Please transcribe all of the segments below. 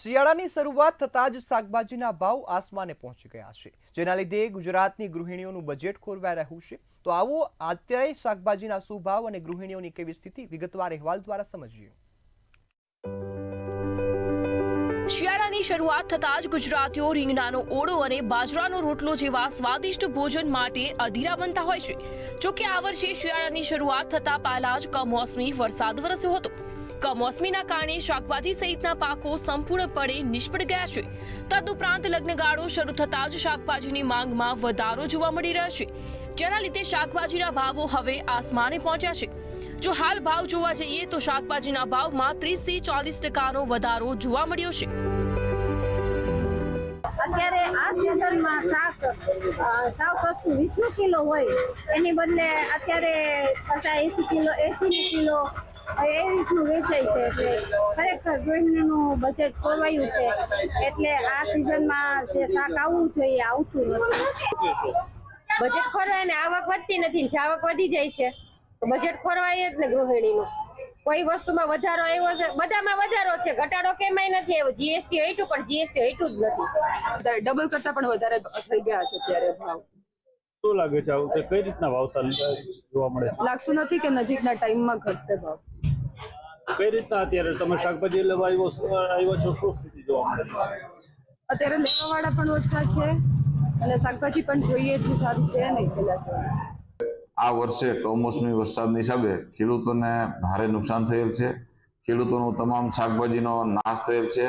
શિયાળાની શરૂઆત થતાં જ શાકભાજીના ભાવ આસમાને પહોંચી ગયા છે, જેના લીધે ગુજરાતની ગૃહિણીઓનું બજેટ ખોરવાઈ રહ્યું છે। તો આવો અત્યારે શાકભાજીના શું ભાવ અને ગૃહિણીઓની કેવી સ્થિતિ વિગતવાર અહેવાલ દ્વારા સમજીએ। શિયાળાની શરૂઆત થતાં જ ગુજરાતીઓ રીંગણાનો ઓળો અને બાજરાનો રોટલો જેવા સ્વાદિષ્ટ ભોજન માટે અધીરા બનતા હોય છે। જો કે આ વર્ષે શિયાળાની શરૂઆત થતાં પહેલા જ કમોસમી વરસાદ વરસ્યો હતો। કમોસમીના કારણે શાકભાજી સહિતના પાકો સંપૂર્ણપણે નિષ્ફળ ગયા છે। તદુપરાંત લગ્નગાળો શરૂ થતાં જ શાકભાજીની માંગમાં વધારો જોવા મળી રહ્યો છે, જેના લીધે શાકભાજીના ભાવો હવે આસમાને પહોંચ્યા છે। જો હાલ ભાવ જોવા જઈએ તો શાકભાજીના ભાવમાં 30 થી 40% વધારો જોવા મળ્યો છે। અત્યારે આ સિઝનમાં શાક સાવ સસ્તું 20 કિલો હોય એની બદલે અત્યારે 50-80 કિલો 80 કિલો એ રીતનું વેચાય છે। એટલે ખરેખર ગૃહિણીનું બજેટ ખોરવાયું છે। એટલે આ સિઝનમાં જે શાક આવવું જોઈએ આવતું નથી। બજેટ ખોરવાય ને આવક વધતી નથી, આવક વધી જાય છે તો બજેટ ખોરવાય જ ને ગૃહિણીનું। કોઈ વસ્તુમાં વધારો આવ્યો છે, બધામાં વધારો છે, ઘટાડો કેમાંય નથી આવ્યો। જીએસટી હટ્યું પણ જીએસટી હટ્યું જ નથી, ડબલ કરતા પણ વધારે થઈ ગયા છે અત્યારે ભાવ। શું લાગે છે આવું કઈ રીતના ભાવ જોવા મળે છે? લાગતું નથી કે નજીકના ટાઈમમાં ઘટશે ભાવ। કઈ રીતના અત્યારે તમે શાકભાજી લેવા આવ્યો છો, શું સ્થિતિ જોવા મળે છે? અત્યારે લેવાવાળા પણ ઓછા છે અને શાકભાજી પણ જોઈએ એટલું સારું છે નહીં પેલા। આ વર્ષે કમોસમી વરસાદની હિસાબે ખેડૂતોને ભારે નુકસાન થયેલ છે। ખેડૂતોનું તમામ શાકભાજીનો નાશ થયેલ છે।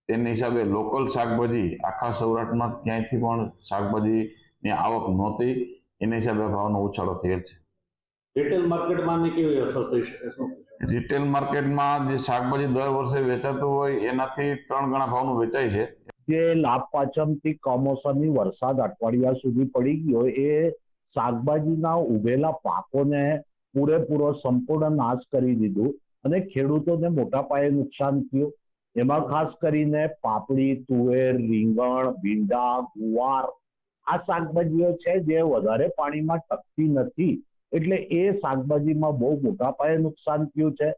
તેની હિસાબે લોકલ શાકભાજી આખા સૌરાષ્ટ્રમાં ક્યાંયથી પણ શાકભાજીની આવક નહોતી, એના હિસાબે ભાવનો ઉછાળો થયેલ છે। રિટેલ માર્કેટમાં કેવી અસર થઈ શકે? રિટેલ માર્કેટમાં જે શાકભાજી દર વર્ષે વેચાતું હોય એનાથી 3 ગણા ભાવનું વેચાય છે। જે લાભ પાંચમથી કમોસમી વરસાદ અઠવાડિયા સુધી પડી ગયો એ શાકભાજીના ઉભેલા પાકોને પૂરેપૂરો સંપૂર્ણ નાશ કરી દીધું અને ખેડૂતોને મોટા પાયે નુકસાન થયું। એમાં ખાસ કરીને પાપડી, તુવેર, રીંગણ, ભીંડા, ગુવાર આ શાકભાજીઓ છે જે વધારે પાણીમાં ટકતી નથી, એટલે એ શાકભાજીમાં બહુ મોટા પાયે નુકસાન થયું છે।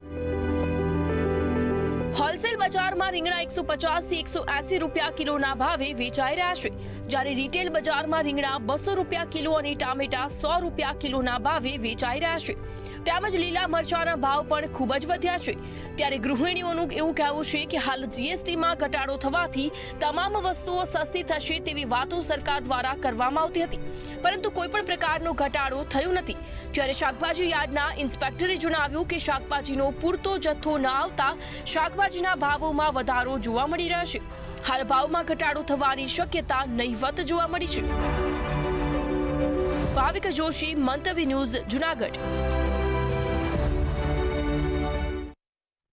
હોલસેલ બજારમાં રીંગણા 150 થી 180 રૂપિયા કિલોના ભાવે વેચાઈ રહ્યા છે, જ્યારે રિટેલ બજારમાં રીંગણા 200 રૂપિયા કિલો અને ટામેટા 100 રૂપિયા કિલોના ભાવે વેચાઈ રહ્યા છે। તેમજ લીલા મરચાના ભાવ પણ ખૂબ જ વધ્યા છે। ત્યારે ગૃહિણીઓનું એવું કહેવું છે કે હાલ જીએસટીમાં ઘટાડો થવાથી તમામ વસ્તુઓ સસ્તી થશે તેવી વાતો સરકાર દ્વારા કરવામાં આવતી હતી, પરંતુ કોઈ પણ પ્રકારનો ઘટાડો થયો નથી। જ્યારે શાકભાજી યાર્ડના ઇન્સ્પેક્ટરે જણાવ્યું કે શાકભાજીનો પૂરતો જથ્થો ન આવતા શાકભાજીના ભાવોમાં વધારો જોવા મળી રહ્યો છે। હાલ ભાવમાં ઘટાડો થવાની શક્યતા નહીવત જોવા મળી છે। ભાવિક જોશી, મંતવ્ય ન્યૂઝ, જુનાગઢ।